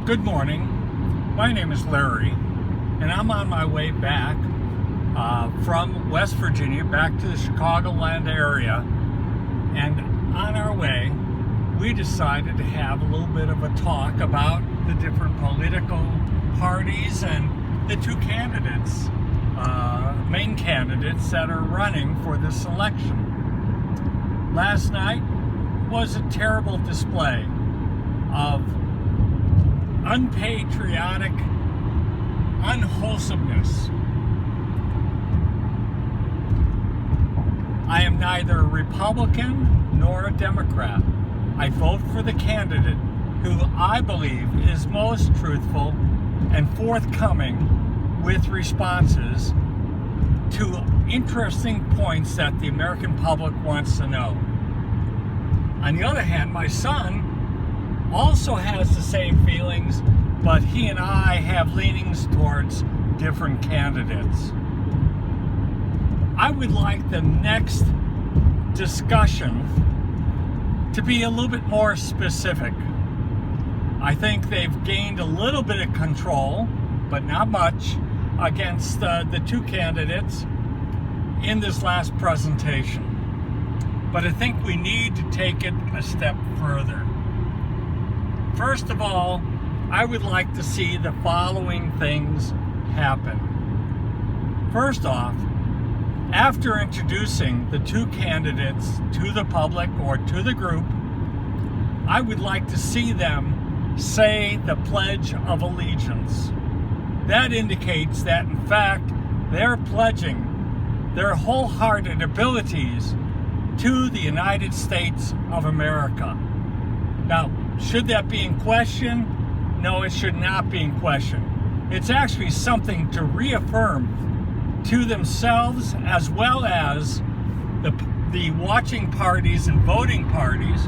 Good morning. My name is Larry, and I'm on my way back from West Virginia back to the Chicagoland area. And on our way, we decided to have a little bit of a talk about the different political parties and the two candidates, main candidates that are running for this election. Last night was a terrible display of unpatriotic unwholesomeness. I am neither a Republican nor a Democrat. I vote for the candidate who I believe is most truthful and forthcoming with responses to interesting points that the American public wants to know. On the other hand, my son also has the same feelings, but he and I have leanings towards different candidates. I would like the next discussion to be a little bit more specific. I think they've gained a little bit of control, but not much, against the two candidates in this last presentation. But I think we need to take it a step further. First of all, I would like to see the following things happen. First off, after introducing the two candidates to the public or to the group, I would like to see them say the Pledge of Allegiance. That indicates that, in fact, they're pledging their wholehearted abilities to the United States of America. Now, should that be in question? No, it should not be in question. It's actually something to reaffirm to themselves as well as the watching parties and voting parties.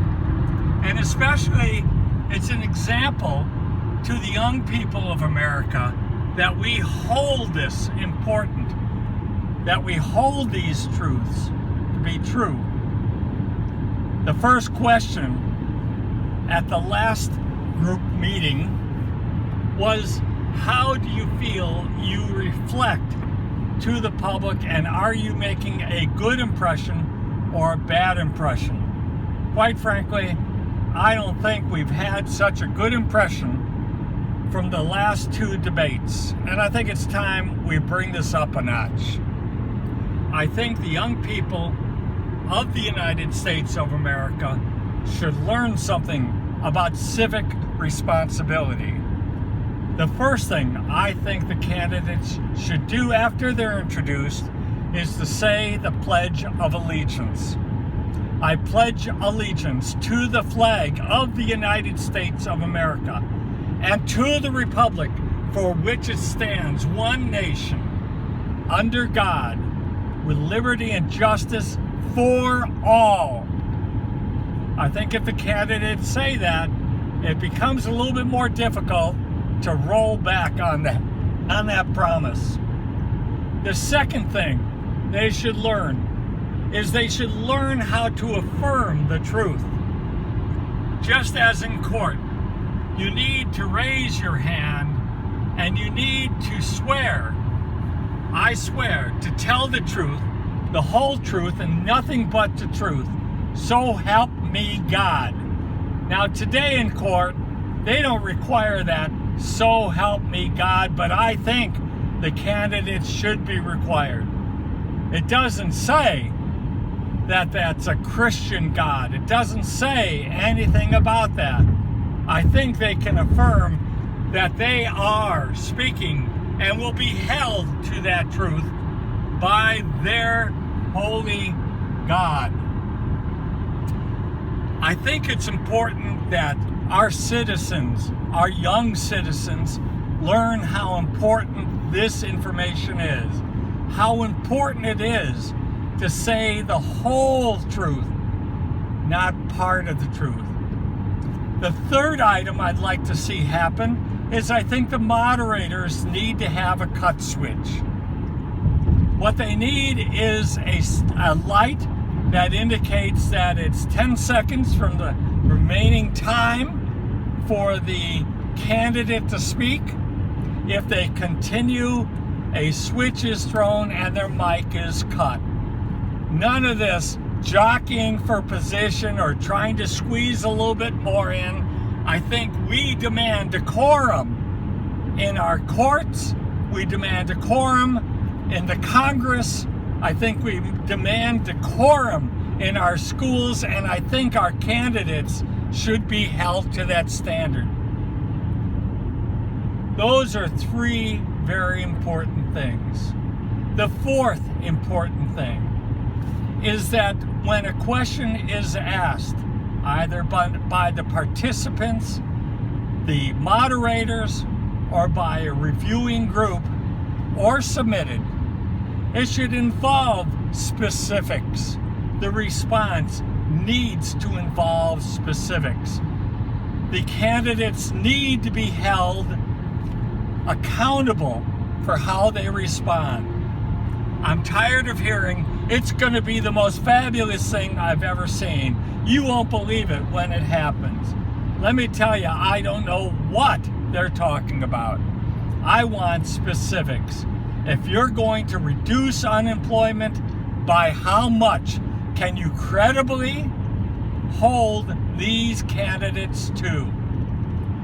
And especially, it's an example to the young people of America that we hold this important, that we hold these truths to be true. The first question at the last group meeting was, how do you feel you reflect to the public, and are you making a good impression or a bad impression? Quite frankly, I don't think we've had such a good impression from the last two debates, and I think it's time we bring this up a notch. I think the young people of the United States of America should learn something about civic responsibility. The first thing I think the candidates should do after they're introduced is to say the Pledge of Allegiance. I pledge allegiance to the flag of the United States of America and to the republic for which it stands, one nation, under God, with liberty and justice for all. I think if the candidates say that, it becomes a little bit more difficult to roll back on that promise. The second thing they should learn is they should learn how to affirm the truth. Just as in court, you need to raise your hand and you need to swear. I swear to tell the truth, the whole truth, and nothing but the truth. So help me God. Now today in court, they don't require that, so help me God, but I think the candidates should be required. It doesn't say that that's a Christian God. It doesn't say anything about that. I think they can affirm that they are speaking and will be held to that truth by their holy God. I think it's important that our citizens, our young citizens, learn how important this information is, how important it is to say the whole truth, not part of the truth. The third item I'd like to see happen is I think the moderators need to have a cut switch. What they need is a light that indicates that it's 10 seconds from the remaining time for the candidate to speak. If they continue, a switch is thrown and their mic is cut. None of this jockeying for position or trying to squeeze a little bit more in. I think we demand decorum in our courts. We demand decorum in the Congress. I think we demand decorum in our schools, and I think our candidates should be held to that standard. Those are three very important things. The fourth important thing is that when a question is asked, either by the participants, the moderators, or by a reviewing group, or submitted, it should involve specifics. The response needs to involve specifics. The candidates need to be held accountable for how they respond. I'm tired of hearing it's going to be the most fabulous thing I've ever seen. You won't believe it when it happens. Let me tell you, I don't know what they're talking about. I want specifics. If you're going to reduce unemployment, by how much can you credibly hold these candidates to?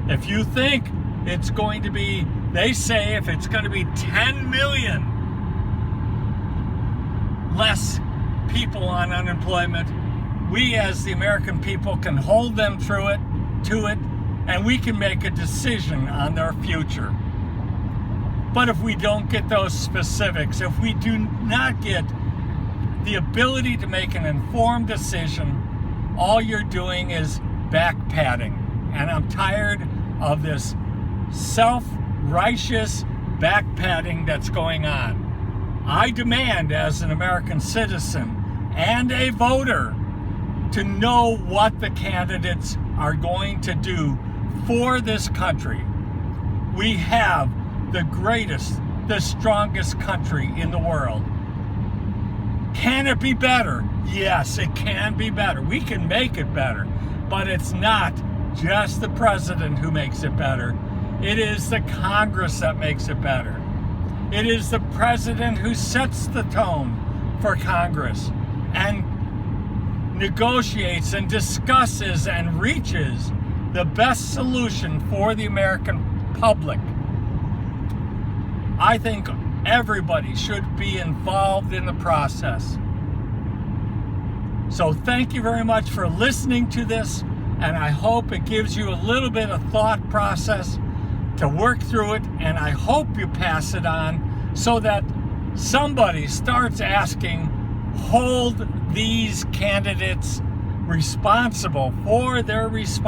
If you think it's going to be, they say if it's going to be 10 million less people on unemployment, we as the American people can hold them to it, and we can make a decision on their future. But if we don't get those specifics, if we do not get the ability to make an informed decision, all you're doing is back-patting. And I'm tired of this self-righteous back-patting that's going on. I demand, as an American citizen and a voter, to know what the candidates are going to do for this country. We have the greatest, the strongest country in the world. Can it be better? Yes, it can be better. We can make it better, but it's not just the president who makes it better. It is the Congress that makes it better. It is the president who sets the tone for Congress and negotiates and discusses and reaches the best solution for the American public. I think everybody should be involved in the process. So thank you very much for listening to this, and I hope it gives you a little bit of thought process to work through it, and I hope you pass it on so that somebody starts asking, hold these candidates responsible for their response.